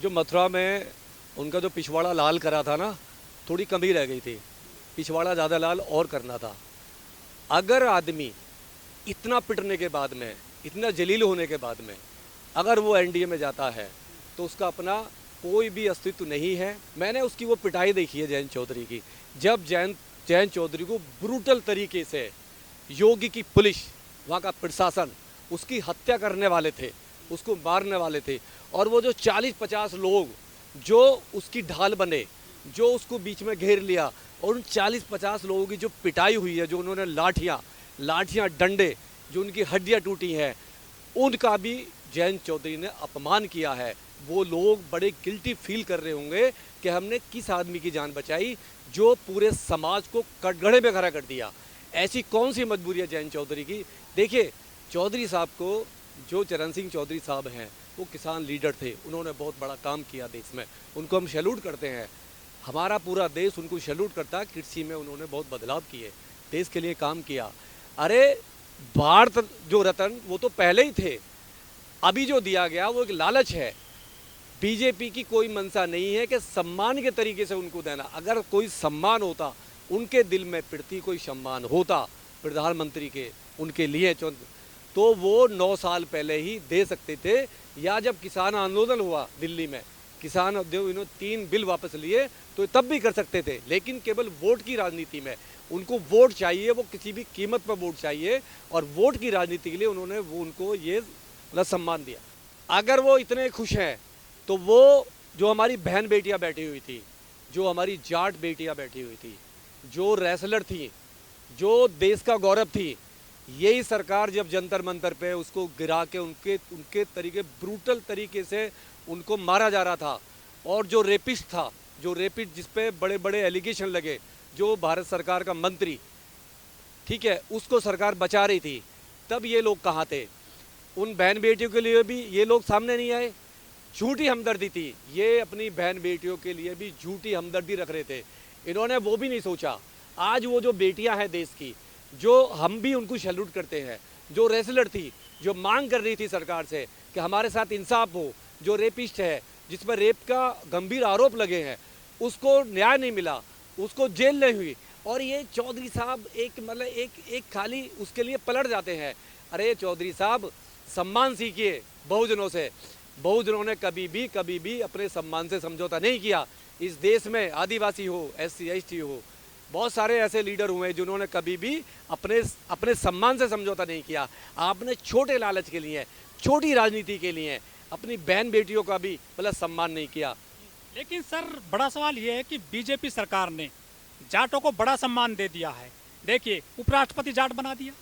जो मथुरा में उनका जो पिछवाड़ा लाल करा था ना, थोड़ी कमी रह गई थी। पिछवाड़ा ज़्यादा लाल और करना था। अगर आदमी इतना पिटने के बाद में, इतना जलील होने के बाद में अगर वो एनडीए में जाता है तो उसका अपना कोई भी अस्तित्व नहीं है। मैंने उसकी वो पिटाई देखी है जयंत चौधरी की। जब जयंत चौधरी को ब्रूटल तरीके से योगी की पुलिस, वहाँ का प्रशासन उसकी हत्या करने वाले थे, उसको मारने वाले थे, और वो जो 40-50 लोग जो उसकी ढाल बने, जो उसको बीच में घेर लिया, और उन 40-50 लोगों की जो पिटाई हुई है, जो उन्होंने लाठियाँ डंडे, जो उनकी हड्डियाँ टूटी हैं, उनका भी जयंत चौधरी ने अपमान किया है। वो लोग बड़े गिल्टी फील कर रहे होंगे कि हमने किस आदमी की जान बचाई जो पूरे समाज को कटघरे में खड़ा कर दिया। ऐसी कौन सी मजबूरी है जयंत चौधरी की? देखिए, चौधरी साहब को, जो चरण सिंह चौधरी साहब हैं, वो किसान लीडर थे, उन्होंने बहुत बड़ा काम किया देश में, उनको हम सैल्यूट करते हैं। हमारा पूरा देश उनको सैल्यूट करता है। कृषि में उन्होंने बहुत बदलाव किए, देश के लिए काम किया। अरे भारत जो रत्न वो तो पहले ही थे, अभी जो दिया गया वो एक लालच है। बीजेपी की कोई मंशा नहीं है कि सम्मान के तरीके से उनको देना। अगर कोई सम्मान होता, उनके दिल में पृथ्वी कोई सम्मान होता प्रधानमंत्री के उनके लिए, तो वो 9 साल पहले ही दे सकते थे। या जब किसान आंदोलन हुआ दिल्ली में, किसान उद्योग, इन्होंने 3 बिल वापस लिए, तो तब भी कर सकते थे। लेकिन केवल वोट की राजनीति में उनको वोट चाहिए, वो किसी भी कीमत पर वोट चाहिए, और वोट की राजनीति के लिए उन्होंने वो उनको ये सम्मान दिया। अगर वो इतने खुश हैं तो वो जो हमारी बहन बेटियां बैठी हुई थी, जो हमारी जाट बेटियां बैठी हुई थी, जो रेसलर थी, जो देश का गौरव थी, यही सरकार जब जंतर मंतर पे उसको गिरा के उनके तरीके ब्रूटल तरीके से उनको मारा जा रहा था, और जो रेपिस्ट था, जो रेपिस्ट जिस पे बड़े बड़े एलिगेशन लगे, जो भारत सरकार का मंत्री, ठीक है, उसको सरकार बचा रही थी, तब ये लोग कहाँ थे? उन बहन बेटियों के लिए भी ये लोग सामने नहीं आए। झूठी हमदर्दी थी, ये अपनी बहन बेटियों के लिए भी झूठी हमदर्दी रख रहे थे। इन्होंने वो भी नहीं सोचा। आज वो जो बेटियां हैं देश की, जो हम भी उनको सैल्यूट करते हैं, जो रेसलर थी, जो मांग कर रही थी सरकार से कि हमारे साथ इंसाफ हो, जो रेपिस्ट है, जिस पर रेप का गंभीर आरोप लगे हैं, उसको न्याय नहीं मिला, उसको जेल नहीं हुई, और ये चौधरी साहब एक खाली उसके लिए पलट जाते हैं। अरे चौधरी साहब, सम्मान सीखिए बहुजनों से। बहुजनों ने कभी भी अपने सम्मान से समझौता नहीं किया। इस देश में आदिवासी हो, SC ST हो, बहुत सारे ऐसे लीडर हुए जिन्होंने कभी भी अपने सम्मान से समझौता नहीं किया। आपने छोटे लालच के लिए, छोटी राजनीति के लिए अपनी बहन बेटियों का भी सम्मान नहीं किया। लेकिन सर, बड़ा सवाल ये है कि बीजेपी सरकार ने जाटों को बड़ा सम्मान दे दिया है। देखिए, उपराष्ट्रपति जाट बना दिया,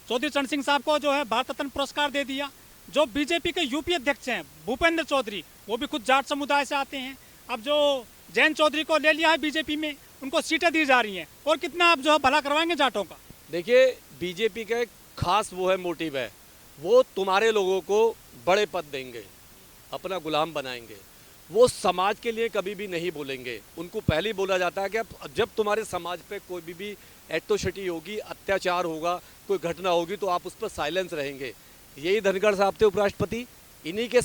चौधरी चरण सिंह साहब को जो है भारत रत्न पुरस्कार दे दिया। जो बीजेपी के यूपी अध्यक्ष हैं भूपेंद्र चौधरी, वो भी खुद जाट समुदाय से आते हैं। अब जो जयंत चौधरी को ले लिया है बीजेपी में, उनको सीटें दी जा रही हैं, और कितना आप जो है भला करवाएंगे जाटों का? देखिए, बीजेपी का एक खास वो है मोटिव है, वो तुम्हारे लोगों को बड़े पद देंगे, अपना गुलाम बनाएंगे। वो समाज के लिए कभी भी नहीं बोलेंगे। उनको पहले ही बोला जाता है कि अब जब तुम्हारे समाज पे कोई भी एट्रोसिटी होगी, अत्याचार होगा, कोई घटना होगी, तो आप उस पर साइलेंस रहेंगे। यही धनखड़ साहब थे उपराष्ट्रपति, इन्हीं के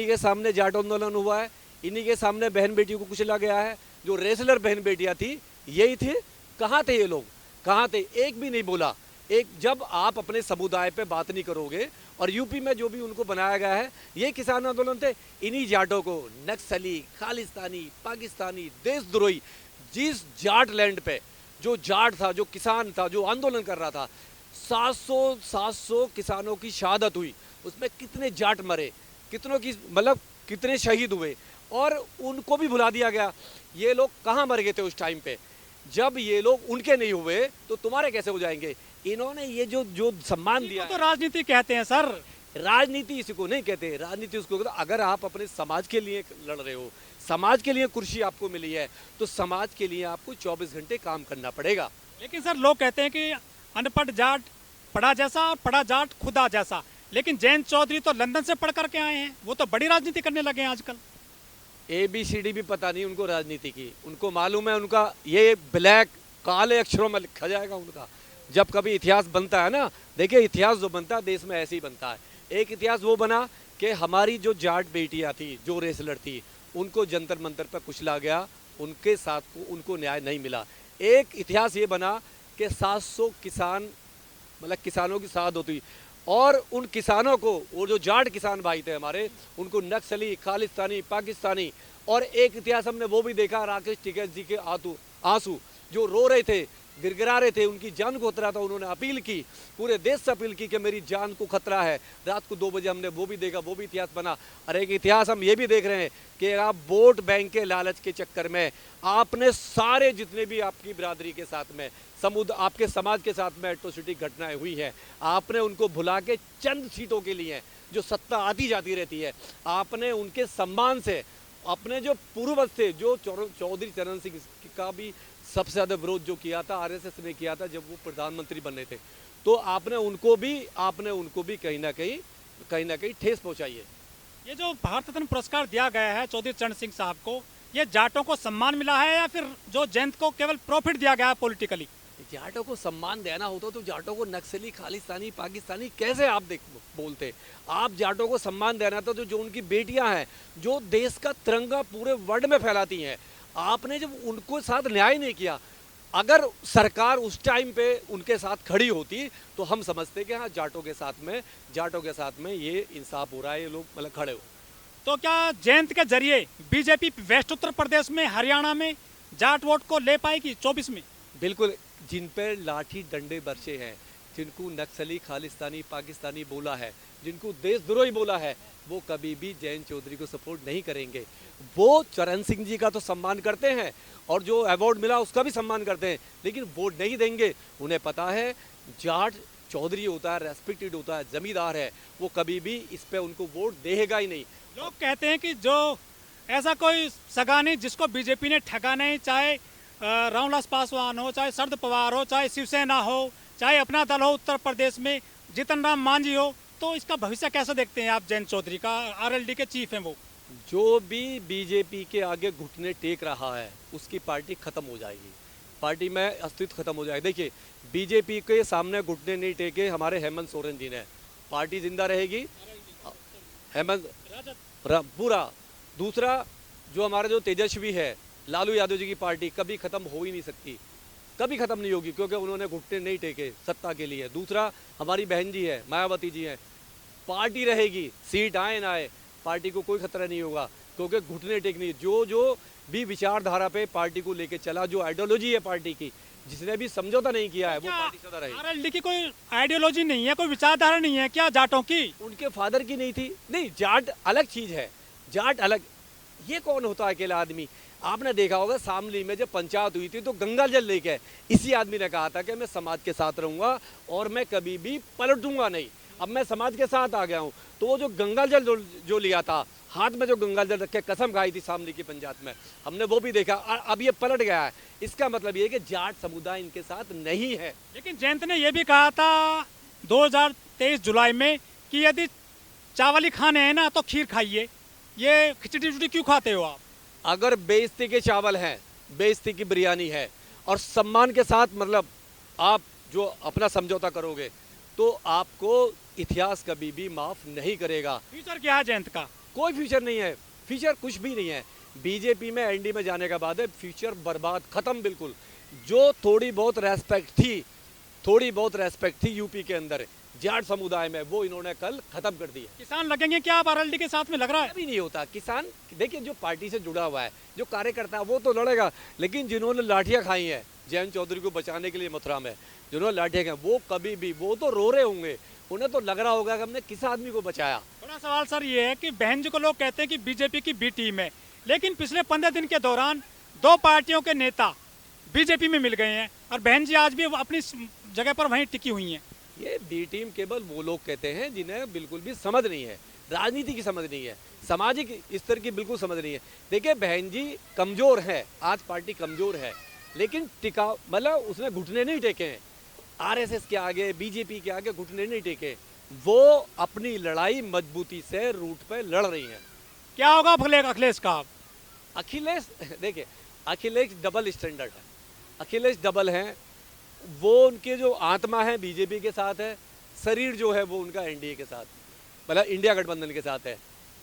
सामने जाट आंदोलन हुआ है, इन्हीं के सामने बहन बेटियों को कुचला गया है। जो रेसलर बहन बेटियां थी, यही थे। कहाँ थे ये लोग? कहाँ थे? एक भी नहीं बोला। जब आप अपने समुदाय पे बात नहीं करोगे, और यूपी में जो भी उनको बनाया गया है, ये किसान आंदोलन थे, इन्हीं जाटों को नक्सली, खालिस्तानी, पाकिस्तानी, देशद्रोही, जिस जाट लैंड पे जो जाट था, जो किसान था, जो आंदोलन कर रहा था, 700 किसानों की शहादत हुई, उसमें कितने जाट मरे, कितनों की कितने शहीद हुए, और उनको भी भुला दिया गया। ये लोग कहाँ मर गए थे उस टाइम पे? जब ये लोग उनके नहीं हुए तो तुम्हारे कैसे हो जाएंगे? इन्होंने ये जो सम्मान दिया तो राजनीति कहते हैं सर। राजनीति इसको नहीं कहते। राजनीति उसको कहते, अगर आप अपने समाज के लिए लड़ रहे हो, समाज के लिए कुर्सी आपको मिली है, तो समाज के लिए आपको 24 घंटे काम करना पड़ेगा। लेकिन सर, लोग कहते हैं कि अनपढ़ जाट पढ़ा जैसा और पढ़ा जाट खुदा जैसा। लेकिन जयंत चौधरी तो लंदन से पढ़ करके आए हैं, वो तो बड़ी राजनीति करने लगे हैं आजकल। ABCD भी पता नहीं उनको राजनीति की। उनको मालूम है उनका ये ब्लैक काले अक्षरों में लिखा जाएगा उनका। जब कभी इतिहास बनता है ना, देखिए, इतिहास जो बनता है देश में ऐसे ही बनता है। एक इतिहास वो बना कि हमारी जो जाट बेटियां थी, जो रेसलर थी, उनको जंतर मंतर पर कुचला गया, उनके साथ को उनको न्याय नहीं मिला। एक इतिहास ये बना कि 700 किसान, मतलब किसानों की साथ होती, और उन किसानों को, वो जो जाट किसान भाई थे हमारे, उनको नक्सली, खालिस्तानी, पाकिस्तानी, और एक इतिहास हमने वो भी देखा, राकेश टिकैत जी के आंसू जो रो रहे थे, गिरगिरा रहे थे, उनकी जान को खतरा था, उन्होंने अपील की, पूरे देश से अपील की कि मेरी जान को खतरा है। रात को 2 बजे हमने वो भी देखा, वो भी इतिहास बना। और एक इतिहास हम ये भी देख रहे हैं कि आप वोट बैंक के लालच के चक्कर में आपने सारे जितने भी आपकी बिरादरी के साथ में आपके समाज के साथ में एट्रोसिटी घटनाएं हुई हैं, आपने उनको भुला के चंद सीटों के लिए जो सत्ता आती जाती रहती है, आपने उनके सम्मान से अपने जो पूर्वज थे, जो चौधरी चरण सिंह का भी सबसे ज़्यादा विरोध जो किया था आरएसएस ने किया था जब वो प्रधानमंत्री बने थे, तो आपने उनको भी कहीं ना कहीं ठेस पहुंचाई है। ये जो भारत रत्न पुरस्कार दिया गया है चौधरी चरण सिंह साहब को, ये जाटों को सम्मान मिला है या फिर जो जयंत को केवल प्रॉफिट दिया गया है पॉलिटिकली? जाटों को सम्मान देना होता तो जाटों को नक्सली, खालिस्तानी, पाकिस्तानी कैसे आप बोलते? आप जाटों को सम्मान देना था तो जो उनकी बेटियां हैं, जो देश का तिरंगा पूरे वर्ल्ड में फैलाती हैं, आपने जब उनको साथ न्याय नहीं किया। अगर सरकार उस टाइम पे उनके साथ खड़ी होती तो हम समझते कि हाँ, जाटों के साथ में ये इंसाफ हो रहा है, ये लोग मतलब खड़े हो। तो क्या जयंत के जरिए बीजेपी वेस्ट उत्तर प्रदेश में, हरियाणा में जाट वोट को ले पाएगी 24 में? बिल्कुल। जिन पर लाठी डंडे बरसे हैं, जिनको नक्सली, खालिस्तानी, पाकिस्तानी बोला है, जिनको देशद्रोही बोला है, वो कभी भी जयंत चौधरी को सपोर्ट नहीं करेंगे। वो चरण सिंह जी का तो सम्मान करते हैं और जो अवार्ड मिला उसका भी सम्मान करते हैं, लेकिन वोट नहीं देंगे। उन्हें पता है जाट चौधरी होता है, रेस्पेक्टेड होता है, जमींदार है, वो कभी भी इस पे उनको वोट देगा ही नहीं। लोग कहते हैं कि जो ऐसा कोई सगा नहीं जिसको बीजेपी ने ठगा नहीं, चाहे रामविलास पासवान हो, चाहे शरद पवार हो, चाहे शिवसेना हो, चाहे अपना दल हो उत्तर प्रदेश में, जीतन राम मांझी हो, तो इसका भविष्य कैसे देखते हैं आप जयंत चौधरी का? आरएलडी के चीफ हैं वो। जो भी बीजेपी के आगे घुटने टेक रहा है उसकी पार्टी खत्म हो जाएगी, पार्टी में अस्तित्व खत्म हो जाएगा। देखिए, बीजेपी के सामने घुटने नहीं टेके हमारे हेमंत सोरेन जी ने, पार्टी जिंदा रहेगी। हेमंत पूरा। दूसरा, जो हमारा जो तेजस्वी है, लालू यादव जी की पार्टी कभी खत्म हो ही नहीं सकती, कभी खत्म नहीं होगी, क्योंकि उन्होंने घुटने नहीं टेके सत्ता के लिए। दूसरा, हमारी बहन जी है, मायावती जी हैं, पार्टी रहेगी, सीट आए ना आए, पार्टी को कोई खतरा नहीं होगा, क्योंकि घुटने टेकनी। जो भी विचारधारा पे पार्टी को लेके चला, जो आइडियोलॉजी है पार्टी की, जिसने भी समझौता नहीं किया है, वो पार्टी सदा रहेगी। आरएलडी की कोई आइडियोलॉजी नहीं है, कोई विचारधारा नहीं है क्या जाटों की? उनके फादर की नहीं थी। नहीं, जाट अलग चीज है, जाट अलग। ये कौन होता है अकेला आदमी? आपने देखा होगा शामली में जब पंचायत हुई थी तो गंगा जल लेके इसी आदमी ने कहा था कि मैं समाज के साथ रहूंगा और मैं कभी भी पलटूंगा नहीं। अब मैं समाज के साथ आ गया हूं, तो वो जो गंगा जल जो लिया था हाथ में, जो गंगा जल रख के कसम खाई थी शामली की पंचायत में, हमने वो भी देखा। अब ये पलट गया है। इसका मतलब ये है कि जाट समुदाय इनके साथ नहीं है। लेकिन जयंत ने यह भी कहा था 2023 जुलाई में कि यदि चावल ही खाने हैं ना तो खीर खाइए। ये खिचड़ी क्यों खाते हो आप? अगर बेइज्जती के चावल हैं, बेइज्जती की बिरयानी है और सम्मान के साथ मतलब आप जो अपना समझौता करोगे तो आपको इतिहास कभी भी माफ नहीं करेगा। फ्यूचर क्या है जयंत का? कोई फ्यूचर नहीं है, फ्यूचर कुछ भी नहीं है। बीजेपी में, एनडी में जाने के बाद फ्यूचर बर्बाद, खत्म बिल्कुल। जो थोड़ी बहुत रेस्पेक्ट थी यूपी के अंदर जाट समुदाय में, वो इन्होंने कल खत्म कर दी है। किसान लगेंगे क्या आप आरएलडी के साथ में? लग रहा है अभी नहीं होता। किसान देखिए, जो पार्टी से जुड़ा हुआ है, जो कार्यकर्ता है, वो तो लड़ेगा, लेकिन जिन्होंने लाठियां खाई हैं जयंत चौधरी को बचाने के लिए मथुरा में, जिन्होंने लाठियां खाई, वो कभी भी, वो तो रो रहे होंगे, उन्हें तो लग रहा होगा कि हमने किस आदमी को बचाया। बड़ा सवाल सर ये है कि बहन जी को लोग कहते हैं कि बीजेपी की बी टीम है, लेकिन पिछले 15 दिन के दौरान 2 पार्टियों के नेता बीजेपी में मिल गए हैं और बहन जी आज भी अपनी जगह पर वहीं टिकी हुई हैं। ये बी टीम केवल वो लोग कहते हैं जिन्हें बिल्कुल भी समझ नहीं है, राजनीति की समझ नहीं है, सामाजिक स्तर की बिल्कुल समझ नहीं है। देखिए, बहन जी कमजोर है, आज पार्टी कमजोर है, लेकिन टिका मतलब उसने घुटने नहीं टेके हैं। आरएसएस के आगे, बीजेपी के आगे घुटने नहीं टेके। वो अपनी लड़ाई मजबूती से रूट पे लड़ रही हैं। क्या होगा अखिलेश का? अखिलेश, देखिए, अखिलेश डबल स्टैंडर्ड है, अखिलेश डबल हैं। वो उनके जो आत्मा है बीजेपी के साथ है, शरीर जो है वो उनका एनडीए के साथ। मतलब इंडिया गठबंधन के साथ है।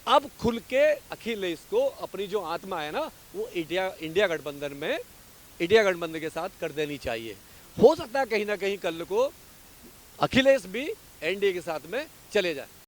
अब खुल के अखिलेश को अपनी जो आत्मा है ना वो इंडिया गठबंधन के साथ कर देनी चाहिए। हो सकता है कहीं ना कहीं कल को अखिलेश भी एनडीए के साथ में चले जाए।